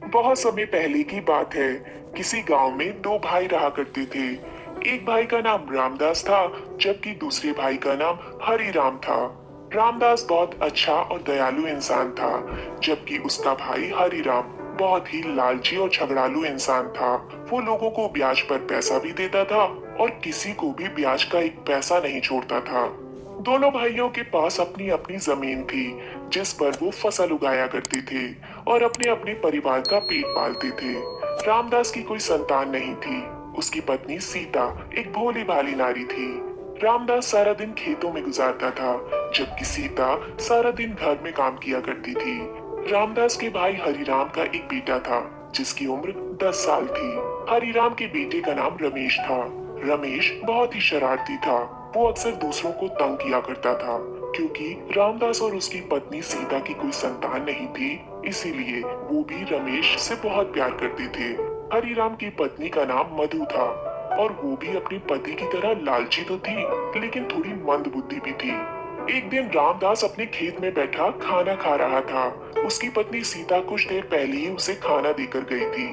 बहुत समय पहले की बात है। किसी गांव में दो भाई रहा करते थे। एक भाई का नाम रामदास था, जबकि दूसरे भाई का नाम हरिराम था। रामदास बहुत अच्छा और दयालु इंसान था, जबकि उसका भाई हरिराम बहुत ही लालची और झगड़ालू इंसान था। वो लोगों को ब्याज पर पैसा भी देता था और किसी को भी ब्याज का एक पैसा नहीं छोड़ता था। दोनों भाइयों के पास अपनी अपनी जमीन थी, जिस पर वो फसल उगाया करते थे और अपने अपने परिवार का पेट पालते थे। रामदास की कोई संतान नहीं थी। उसकी पत्नी सीता एक भोली भाली नारी थी। रामदास सारा दिन खेतों में गुजारता था, जबकि सीता सारा दिन घर में काम किया करती थी। रामदास के भाई हरिराम का एक बेटा था, जिसकी उम्र 10 साल थी। हरिराम के बेटे का नाम रमेश था। रमेश बहुत ही शरारती था। वो अक्सर दूसरों को तंग किया करता था। क्योंकि रामदास और उसकी पत्नी सीता की कोई संतान नहीं थी, इसीलिए वो भी रमेश से बहुत प्यार करते थे। हरिराम की पत्नी का नाम मधु था और वो भी अपने पति की तरह लालची तो थी, लेकिन थोड़ी मंद बुद्धि भी थी। एक दिन रामदास अपने खेत में बैठा खाना खा रहा था। उसकी पत्नी सीता कुछ देर पहले ही उसे खाना देकर गई थी।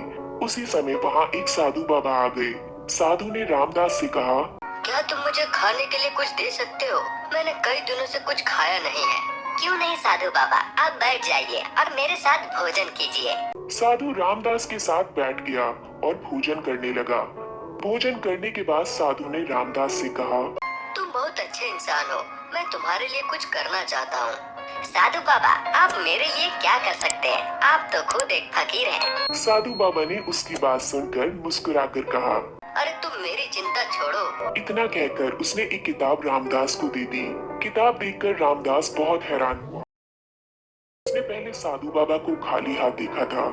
उसी समय वहाँ एक साधु बाबा आ गए। साधु ने रामदास से कहा, क्या तुम मुझे खाने के लिए कुछ दे सकते हो? मैंने कई दिनों से कुछ खाया नहीं है। क्यों नहीं साधु बाबा, आप बैठ जाइए और मेरे साथ भोजन कीजिए। साधु रामदास के साथ बैठ गया और भोजन करने लगा। भोजन करने के बाद साधु ने रामदास से कहा, तुम बहुत अच्छे इंसान हो, मैं तुम्हारे लिए कुछ करना चाहता हूँ। साधु बाबा, आप मेरे लिए क्या कर सकते हैं? आप तो खुद एक फकीर हैं। साधु बाबा ने उसकी बात सुनकर मुस्कुराकर कहा, अरे तुम मेरी चिंता छोड़ो। इतना कहकर उसने एक किताब रामदास को दे दी। किताब देखकर रामदास बहुत हैरान हुआ। उसने पहले साधु बाबा को खाली हाथ देखा था।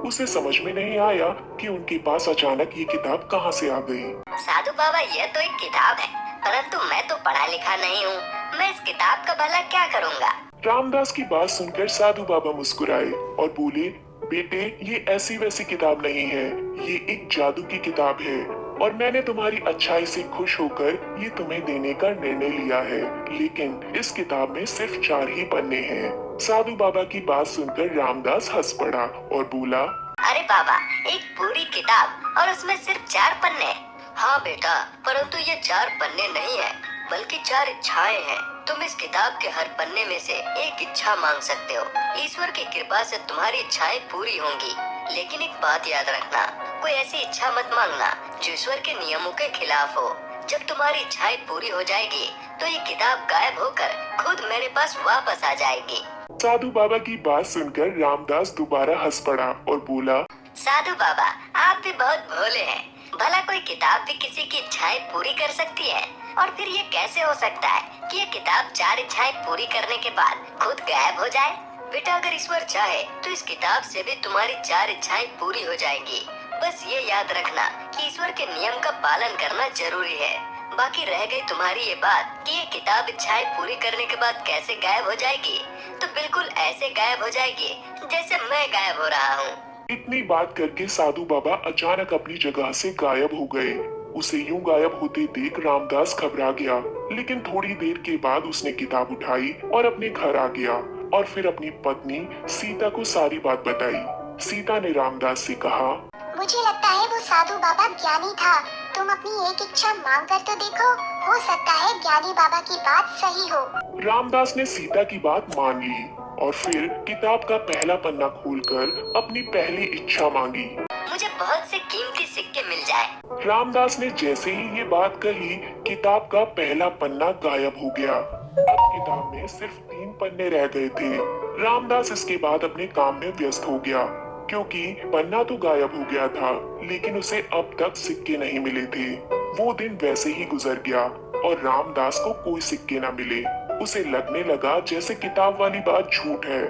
उसे समझ में नहीं आया कि उनके पास अचानक ये किताब कहाँ से आ गई। साधु बाबा, यह तो एक किताब है, परंतु मैं तो पढ़ा लिखा नहीं हूँ। मैं इस किताब का भला क्या करूँगा? रामदास की बात सुनकर साधु बाबा मुस्कुराए और बोले, बेटे, ये ऐसी वैसी किताब नहीं है, ये एक जादू की किताब है और मैंने तुम्हारी अच्छाई से खुश होकर ये तुम्हें देने का निर्णय लिया है। लेकिन इस किताब में सिर्फ 4 ही पन्ने हैं। साधु बाबा की बात सुनकर रामदास हंस पड़ा और बोला, अरे बाबा, एक पूरी किताब और उसमें सिर्फ 4 पन्ने? हाँ बेटा, परंतु ये 4 पन्ने नहीं है, बल्कि 4 इच्छाएं हैं। तुम इस किताब के हर पन्ने में से एक इच्छा मांग सकते हो। ईश्वर की कृपा से तुम्हारी इच्छाएं पूरी होंगी। लेकिन एक बात याद रखना, कोई ऐसी इच्छा मत मांगना जो ईश्वर के नियमों के खिलाफ हो। जब तुम्हारी इच्छाएं पूरी हो जाएगी, तो ये किताब गायब होकर खुद मेरे पास वापस आ जाएगी। साधु बाबा की बात सुनकर रामदास दोबारा हंस पड़ा और बोला, साधु बाबा, आप भी बहुत भोले हैं। भला कोई किताब भी किसी की इच्छाएं पूरी कर सकती है? और फिर ये कैसे हो सकता है कि ये किताब 4 इच्छाएं पूरी करने के बाद खुद गायब हो जाए? बेटा, अगर ईश्वर चाहे तो इस किताब से भी तुम्हारी 4 इच्छाएं पूरी हो जाएंगी। बस ये याद रखना कि ईश्वर के नियम का पालन करना जरूरी है। बाकी रह गई तुम्हारी ये बात कि ये किताब इच्छाएं पूरी करने के बाद कैसे गायब हो जाएगी, तो बिल्कुल ऐसे गायब हो जाएगी जैसे मैं गायब हो रहा हूँ। इतनी बात करके साधु बाबा अचानक अपनी जगह से गायब हो गए। उसे यूं गायब होते देख रामदास घबरा गया, लेकिन थोड़ी देर के बाद उसने किताब उठाई और अपने घर आ गया और फिर अपनी पत्नी सीता को सारी बात बताई। सीता ने रामदास से कहा, मुझे लगता है वो साधु बाबा ज्ञानी था। तुम अपनी एक इच्छा मांग कर तो देखो, हो सकता है ज्ञानी बाबा की बात सही हो। रामदास ने सीता की बात मान ली और फिर किताब का पहला पन्ना खोलकर अपनी पहली इच्छा मांगी। मुझे बहुत से कीमती सिक्के मिल जाए। रामदास ने जैसे ही ये बात कही, किताब का पहला पन्ना गायब हो गया। अब किताब में सिर्फ 3 पन्ने रह गए थे। रामदास इसके बाद अपने काम में व्यस्त हो गया, क्योंकि पन्ना तो गायब हो गया था, लेकिन उसे अब तक सिक्के नहीं मिले थे। वो दिन वैसे ही गुजर गया और रामदास को कोई सिक्के न मिले। उसे लगने लगा जैसे किताब वाली बात झूठ है।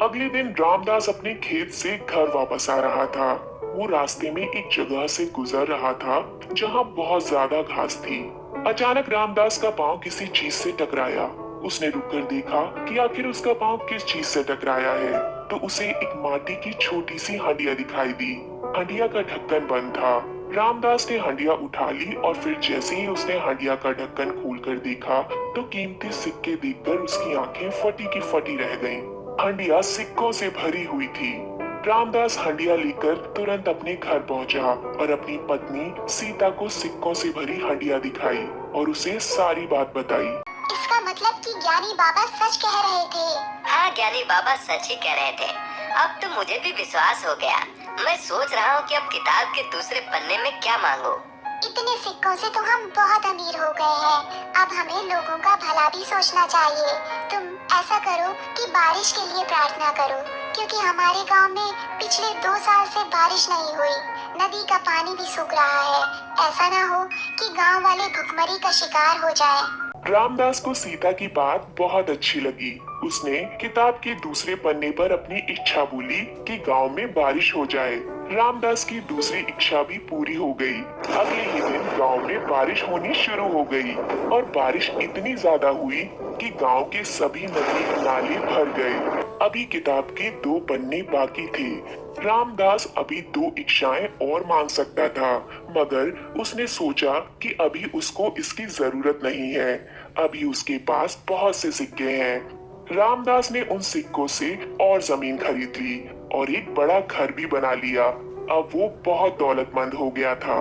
अगले दिन रामदास अपने खेत से घर वापस आ रहा था। वो रास्ते में एक जगह से गुजर रहा था जहाँ बहुत ज्यादा घास थी। अचानक रामदास का पाँव किसी चीज से टकराया। उसने रुककर देखा कि आखिर उसका पाँव किस चीज से टकराया है, तो उसे एक माटी की छोटी सी हंडिया दिखाई दी। हंडिया का ढक्कन बंद था। रामदास ने हंडिया उठा ली और फिर जैसे ही उसने हंडिया का ढक्कन खोलकर देखा, तो कीमती सिक्के देखकर उसकी आंखें फटी की फटी रह गईं। हंडिया सिक्कों से भरी हुई थी। रामदास हंडिया लेकर तुरंत अपने घर पहुंचा और अपनी पत्नी सीता को सिक्कों से भरी हंडिया दिखाई और उसे सारी बात बताई। इसका मतलब कि ज्ञानी बाबा सच कह रहे थे। हाँ, ज्ञानी बाबा सच ही कह रहे थे। अब तो मुझे भी विश्वास हो गया। मैं सोच रहा हूँ कि अब किताब के दूसरे पन्ने में क्या मांगूं। इतने सिक्कों से तो हम बहुत अमीर हो गए हैं। अब हमें लोगों का भला भी सोचना चाहिए। तुम ऐसा करो कि बारिश के लिए प्रार्थना करो, क्योंकि हमारे गांव में पिछले 2 साल से बारिश नहीं हुई। नदी का पानी भी सूख रहा है। ऐसा ना हो कि गांव वाले भुखमरी का शिकार हो जाएं। रामदास को सीता की बात बहुत अच्छी लगी। उसने किताब के दूसरे पन्ने पर अपनी इच्छा बोली कि गांव में बारिश हो जाए। रामदास की दूसरी इच्छा भी पूरी हो गई। अगले ही दिन गांव में बारिश होनी शुरू हो गई और बारिश इतनी ज्यादा हुई कि गांव के सभी नदी नाले भर गए। अभी किताब के 2 पन्ने बाकी थे। रामदास अभी 2 इच्छाएं और मांग सकता था, मगर उसने सोचा कि अभी उसको इसकी जरूरत नहीं है। अभी उसके पास बहुत से सिक्के हैं। रामदास ने उन सिक्कों से और जमीन खरीद ली और एक बड़ा घर भी बना लिया। अब वो बहुत दौलतमंद हो गया था।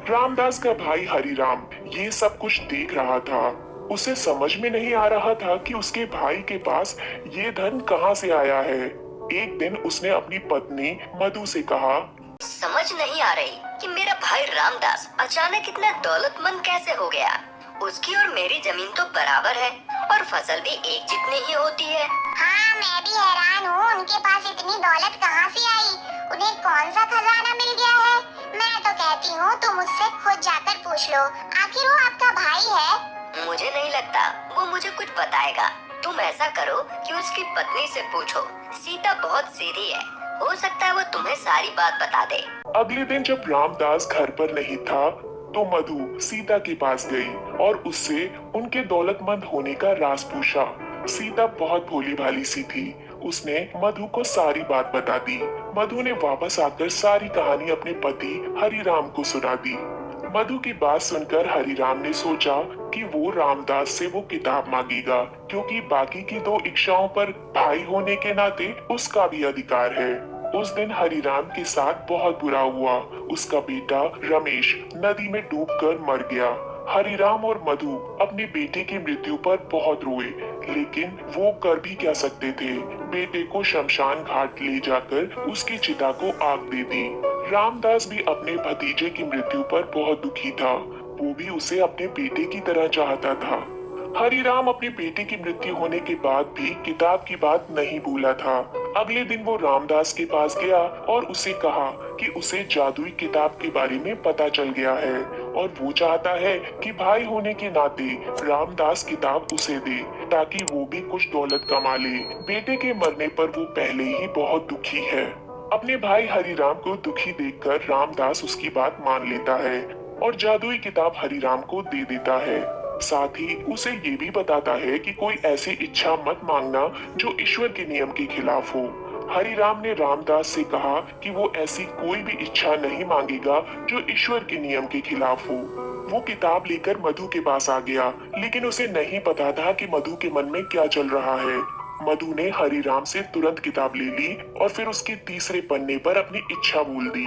रामदास का भाई हरिराम ये सब कुछ देख रहा था। उसे समझ में नहीं आ रहा था कि उसके भाई के पास ये धन कहाँ से आया है। एक दिन उसने अपनी पत्नी मधु से कहा, समझ नहीं आ रही कि मेरा भाई रामदास अचानक इतना दौलतमंद कैसे हो गया। उसकी और मेरी जमीन तो बराबर है और फसल भी एक जितनी ही होती है। हाँ, मैं भी हैरान हूँ, उनके पास इतनी दौलत कहाँ से आई? उन्हें कौन सा खजाना मिल गया है? मैं तो कहती हूँ तुम उससे खुद जाकर पूछ लो। आखिर वो आपका भाई है। मुझे नहीं लगता वो मुझे कुछ बताएगा। तुम ऐसा करो कि उसकी पत्नी से पूछो। सीता बहुत सीधी है, हो सकता है वो तुम्हें सारी बात बता दे। अगले दिन जब रामदास घर पर नहीं था तो मधु सीता के पास गई और उससे उनके दौलतमंद होने का राज पूछा। सीता बहुत भोली भाली सी थी। उसने मधु को सारी बात बता दी। मधु ने वापस आकर सारी कहानी अपने पति हरिराम को सुना दी। मधु की बात सुनकर हरिराम ने सोचा कि वो रामदास से वो किताब मांगेगा, क्योंकि बाकी की 2 इच्छाओं पर भाई होने के नाते उसका भी अधिकार है। उस दिन हरिराम के साथ बहुत बुरा हुआ। उसका बेटा रमेश नदी में डूबकर मर गया। हरिराम और मधु अपने बेटे की मृत्यु पर बहुत रोए, लेकिन वो कर भी क्या सकते थे। बेटे को शमशान घाट ले जाकर उसकी चिता को आग दे दी। रामदास भी अपने भतीजे की मृत्यु पर बहुत दुखी था। वो भी उसे अपने बेटे की तरह चाहता था। हरिराम अपने बेटे की मृत्यु होने के बाद भी किताब की बात नहीं भूला था। अगले दिन वो रामदास के पास गया और उसे कहा कि उसे जादुई किताब के बारे में पता चल गया है और वो चाहता है कि भाई होने के नाते रामदास किताब उसे दे, ताकि वो भी कुछ दौलत कमा ले। बेटे के मरने पर वो पहले ही बहुत दुखी है। अपने भाई हरिराम को दुखी देखकर रामदास उसकी बात मान लेता है और जादुई किताब हरिराम को दे देता है। साथ ही उसे ये भी बताता है कि कोई ऐसी इच्छा मत मांगना जो ईश्वर के नियम के खिलाफ हो। हरिराम ने रामदास से कहा कि वो ऐसी कोई भी इच्छा नहीं मांगेगा जो ईश्वर के नियम के खिलाफ हो। वो किताब लेकर मधु के पास आ गया, लेकिन उसे नहीं पता था कि मधु के मन में क्या चल रहा है। मधु ने हरिराम से तुरंत किताब ले ली और फिर उसके तीसरे पन्ने पर अपनी इच्छा बोल दी।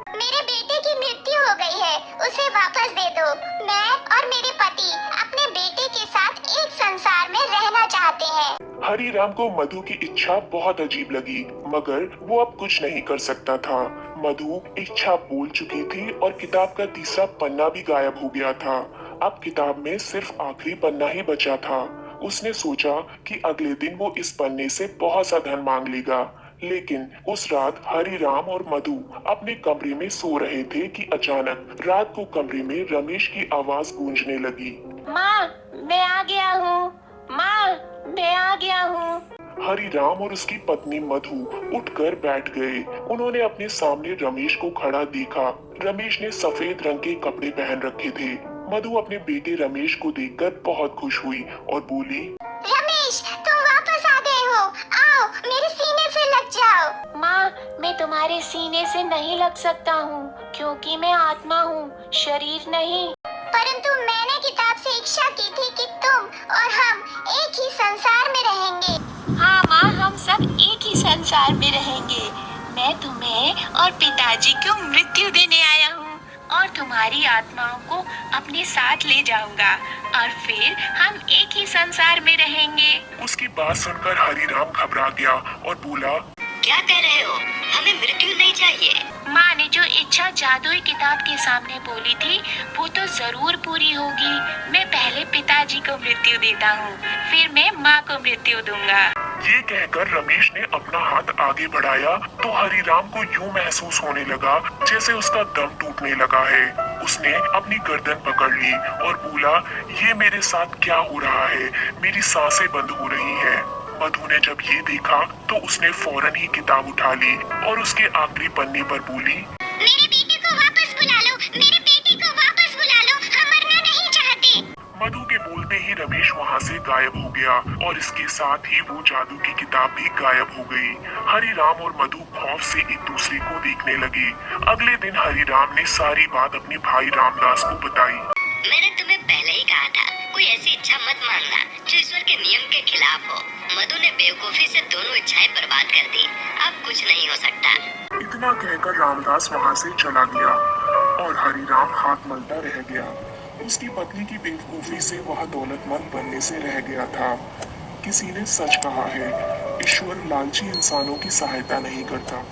मेरे बेटे की मृत्यु हो गई है, उसे वापस दे दो। मैं और मेरे पति अपने बेटे के साथ एक संसार में रहना चाहते हैं। हरिराम को मधु की इच्छा बहुत अजीब लगी, मगर वो अब कुछ नहीं कर सकता था। मधु इच्छा बोल चुकी थी और किताब का तीसरा पन्ना भी गायब हो गया था। अब किताब में सिर्फ आखिरी पन्ना ही बचा था। उसने सोचा कि अगले दिन वो इस पन्ने से बहुत सा धन मांग लेगा, लेकिन उस रात हरिराम और मधु अपने कमरे में सो रहे थे कि अचानक रात को कमरे में रमेश की आवाज गूंजने लगी। माँ, मैं आ गया हूँ। माँ, मैं आ गया हूँ। हरिराम और उसकी पत्नी मधु उठकर बैठ गए। उन्होंने अपने सामने रमेश को खड़ा देखा। रमेश ने सफेद रंग के कपड़े पहन रखे थे। मधु अपने बेटे रमेश को देखकर बहुत खुश हुई और बोली, रमेश, तुम वापस आ गए हो। आओ, मेरे सीने से लग जाओ। माँ, मैं तुम्हारे सीने से नहीं लग सकता हूँ, क्योंकि मैं आत्मा हूँ, शरीर नहीं। परंतु मैंने किताब से इच्छा की थी कि तुम और हम एक ही संसार में रहेंगे। हाँ माँ, हम सब एक ही संसार में रहेंगे। मैं तुम्हें और पिताजी को मृत्यु देने आया हूँ और तुम्हारी आत्माओं को अपने साथ ले जाऊंगा और फिर हम एक ही संसार में रहेंगे। उसकी बात सुनकर हरिराम घबरा गया और बोला, क्या कह रहे हो? हमें मृत्यु नहीं चाहिए। माँ ने जो इच्छा जादुई किताब के सामने बोली थी वो तो जरूर पूरी होगी। मैं पहले पिताजी को मृत्यु देता हूँ, फिर मैं माँ को मृत्यु दूंगा। ये कहकर रमेश ने अपना हाथ आगे बढ़ाया तो हरिराम को यूं महसूस होने लगा जैसे उसका दम टूटने लगा है। उसने अपनी गर्दन पकड़ ली और बोला, ये मेरे साथ क्या हो रहा है? मेरी सांसें बंद हो रही हैं। मधु ने जब ये देखा तो उसने फौरन ही किताब उठा ली और उसके आखिरी पन्ने पर बोली, मेरे बेटे को वापस बुला लो, मेरे बेटे को वापस बुला लो, हम मरना नहीं चाहते। मधु के बोलते ही रमेश वहाँ से गायब हो गया और इसके साथ ही वो जादू की किताब भी गायब हो गई। हरिराम और मधु खौफ से एक दूसरे को देखने लगे। अगले दिन हरिराम ने सारी बात अपने भाई रामदास को बताई। मैंने तुम्हें पहले ही कहा था, कोई ऐसी इच्छा मत मांगना जो ईश्वर के नियम के खिलाफ हो। मधु ने बेवकूफी से दोनों इच्छाएं बर्बाद कर दी। अब कुछ नहीं हो सकता। इतना कहकर रामदास वहाँ से चला गया और हरिराम हाथ मलता रह गया। उसकी पत्नी की बेवकूफी से वह दौलतमंद बनने से रह गया था। किसी ने सच कहा है, ईश्वर लालची इंसानों की सहायता नहीं करता।